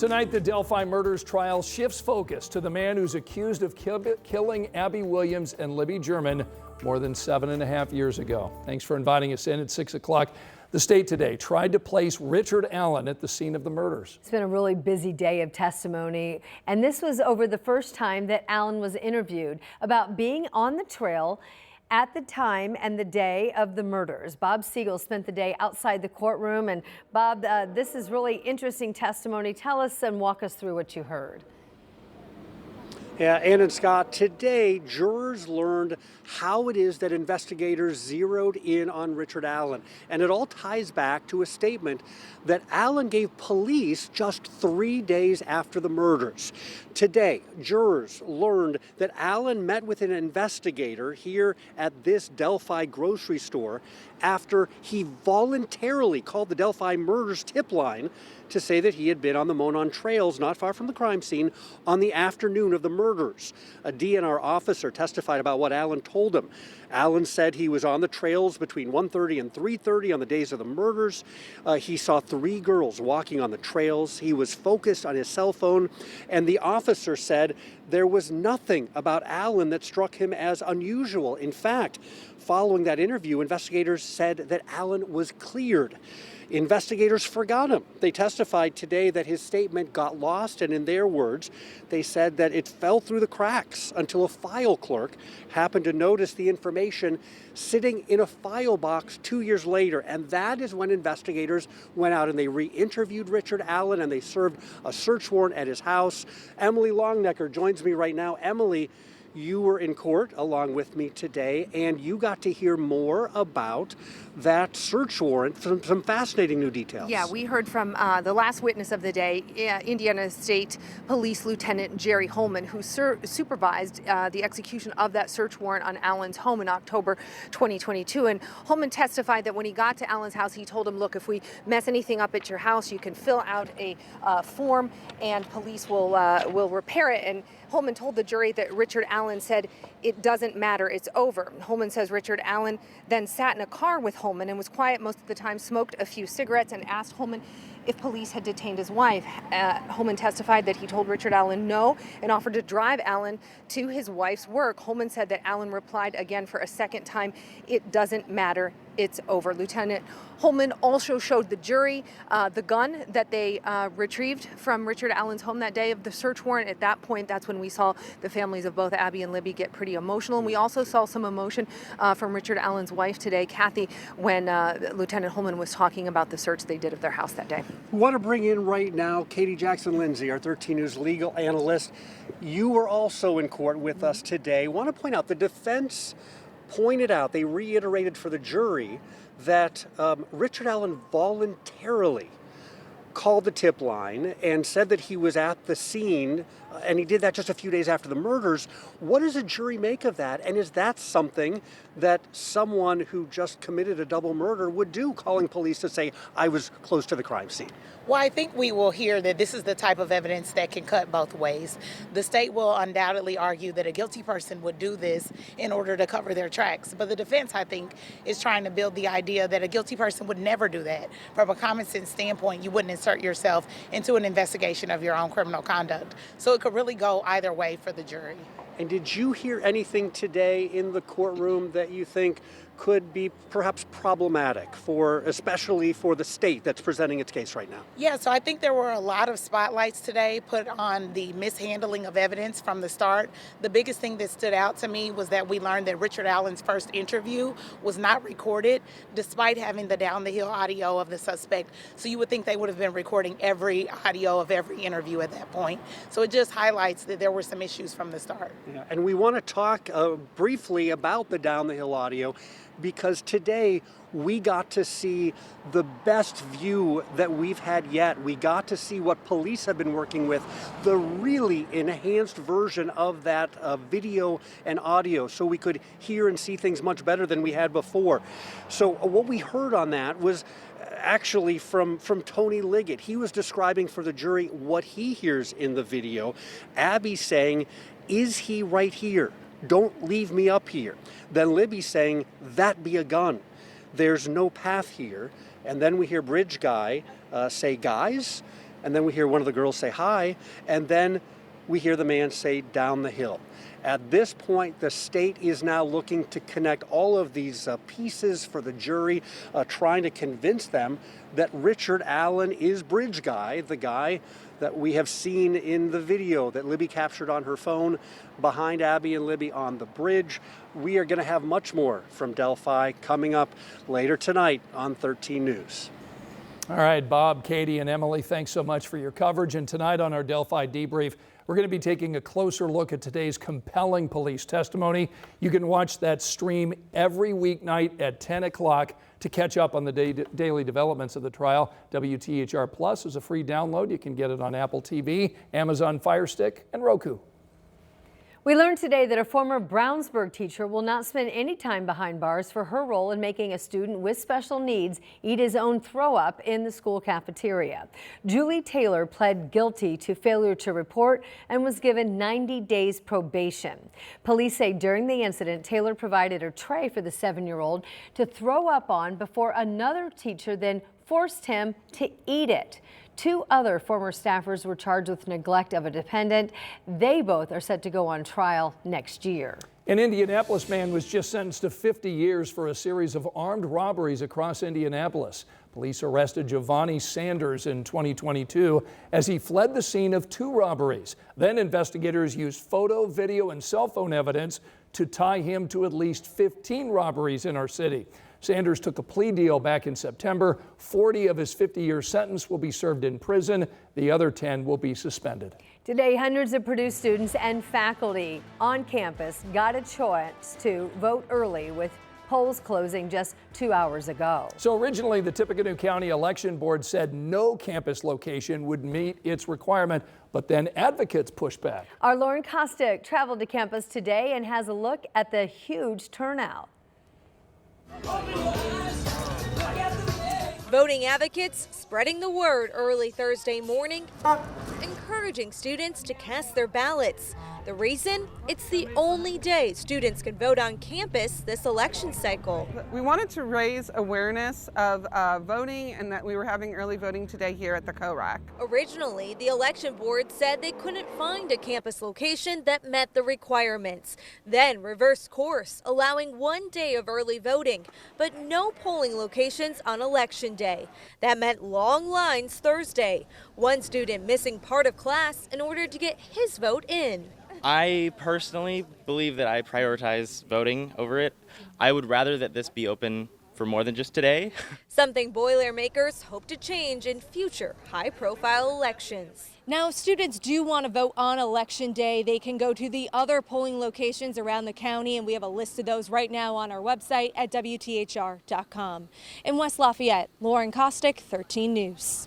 Tonight, the Delphi murders trial shifts focus to the man who's accused of killing Abby Williams and Libby German more than 7.5 years ago. Thanks for inviting us in at 6 o'clock. The state today tried to place Richard Allen at the scene of the murders. It's been a really busy day of testimony, and this was over the first time that Allen was interviewed about being on the trail at the time and the day of the murders. Bob Siegel spent the day outside the courtroom. And Bob, this is really interesting testimony. Tell us and walk us through what you heard. Yeah, Ann and Scott, today jurors learned how it is that investigators zeroed in on Richard Allen. And it all ties back to a statement that Allen gave police just 3 days after the murders. Today, jurors learned that Allen met with an investigator here at this Delphi grocery store after he voluntarily called the Delphi murders tip line to say that he had been on the Monon trails not far from the crime scene on the afternoon of the murders. A DNR officer testified about what Allen told him. Allen said he was on the trails between 1:30 and 3:30 on the days of the murders. He saw 3 girls walking on the trails. He was focused on his cell phone, and the officer said there was nothing about Allen that struck him as unusual. In fact, following that interview, investigators said that Allen was cleared. Investigators forgot him. They testified today that his statement got lost, and in their words, they said that it fell through the cracks until a file clerk happened to notice the information sitting in a file box 2 years later. And that is when investigators went out and they re-interviewed Richard Allen and they served a search warrant at his house. Emily Longnecker joins me right now. Emily, you were in court along with me today, and you got to hear more about that search warrant, some fascinating new details. Yeah, we heard from the last witness of the day, Indiana State Police Lieutenant Jerry Holman, who supervised the execution of that search warrant on Allen's home in October 2022. And Holman testified that when he got to Allen's house, he told him, look, if we mess anything up at your house, you can fill out a form and police will repair it. And Holman told the jury that Richard Allen said, it doesn't matter, it's over. Holman says Richard Allen then sat in a car with Holman and was quiet most of the time, smoked a few cigarettes, and asked Holman if police had detained his wife. Holman testified that he told Richard Allen no and offered to drive Allen to his wife's work. Holman said that Allen replied again for a second time, it doesn't matter, it's over. Lieutenant Holman also showed the jury the gun that they retrieved from Richard Allen's home that day of the search warrant. At that point, that's when we saw the families of both Abby and Libby get pretty emotional. And we also saw some emotion from Richard Allen's wife today, Kathy, when Lieutenant Holman was talking about the search they did of their house that day. We want to bring in right now Katie Jackson-Lindsay, our 13 News legal analyst. You were also in court with us today. I want to point out the defense pointed out, they reiterated for the jury that Richard Allen voluntarily called the tip line and said that he was at the scene, and he did that just a few days after the murders. What does a jury make of that? And is that something that someone who just committed a double murder would do, calling police to say, I was close to the crime scene? Well, I think we will hear that this is the type of evidence that can cut both ways. The state will undoubtedly argue that a guilty person would do this in order to cover their tracks. But the defense, I think, is trying to build the idea that a guilty person would never do that. From a common sense standpoint, you wouldn't insert yourself into an investigation of your own criminal conduct. So it could really go either way for the jury. And did you hear anything today in the courtroom that you think could be perhaps problematic especially for the state that's presenting its case right now? Yeah, so I think there were a lot of spotlights today put on the mishandling of evidence from the start. The biggest thing that stood out to me was that we learned that Richard Allen's first interview was not recorded, despite having the down the hill audio of the suspect. So you would think they would have been recording every audio of every interview at that point. So it just highlights that there were some issues from the start. Yeah, and we want to talk briefly about the down the hill audio, because today we got to see the best view that we've had yet. We got to see what police have been working with, the really enhanced version of that video and audio, so we could hear and see things much better than we had before. So what we heard on that was actually from Tony Liggett. He was describing for the jury what he hears in the video. Abby saying, is he right here? Don't leave me up here. Then Libby saying, that be a gun. There's no path here. And then we hear Bridge Guy say, guys, and then we hear one of the girls say hi, and then we hear the man say down the hill. At this point, the state is now looking to connect all of these pieces for the jury, trying to convince them that Richard Allen is Bridge Guy, the guy that we have seen in the video that Libby captured on her phone behind Abby and Libby on the bridge. We are going to have much more from Delphi coming up later tonight on 13 News. All right, Bob, Katie, and Emily, thanks so much for your coverage. And tonight on our Delphi Debrief, we're going to be taking a closer look at today's compelling police testimony. You can watch that stream every weeknight at 10 o'clock to catch up on the daily developments of the trial. WTHR Plus is a free download. You can get it on Apple TV, Amazon Fire Stick, and Roku. We learned today that a former Brownsburg teacher will not spend any time behind bars for her role in making a student with special needs eat his own throw up in the school cafeteria. Julie Taylor pled guilty to failure to report and was given 90 days probation. Police say during the incident, Taylor provided a tray for the 7-year-old to throw up on before another teacher then forced him to eat it. 2 other former staffers were charged with neglect of a dependent. They both are set to go on trial next year. An Indianapolis man was just sentenced to 50 years for a series of armed robberies across Indianapolis. Police arrested Giovanni Sanders in 2022 as he fled the scene of 2 robberies. Then investigators used photo, video, and cell phone evidence to tie him to at least 15 robberies in our city. Sanders took a plea deal back in September. 40 of his 50-year sentence will be served in prison. The other 10 will be suspended. Today, hundreds of Purdue students and faculty on campus got a chance to vote early, with polls closing just 2 hours ago. So originally, the Tippecanoe County Election Board said no campus location would meet its requirement, but then advocates pushed back. Our Lauren Kostick traveled to campus today and has a look at the huge turnout. Voting advocates spreading the word early Thursday morning, encouraging students to cast their ballots. The reason? It's the only day students can vote on campus this election cycle. We wanted to raise awareness of voting, and that we were having early voting today here at the CORAC. Originally, the election board said they couldn't find a campus location that met the requirements, then reversed course, allowing 1 day of early voting, but no polling locations on election day. That meant long lines Thursday. One student missing part of class in order to get his vote in. I personally believe that I prioritize voting over it. I would rather that this be open for more than just today. Something Boilermakers hope to change in future high-profile elections. Now, if students do want to vote on election day, they can go to the other polling locations around the county, and we have a list of those right now on our website at WTHR.com. In West Lafayette, Lauren Kostick, 13 News.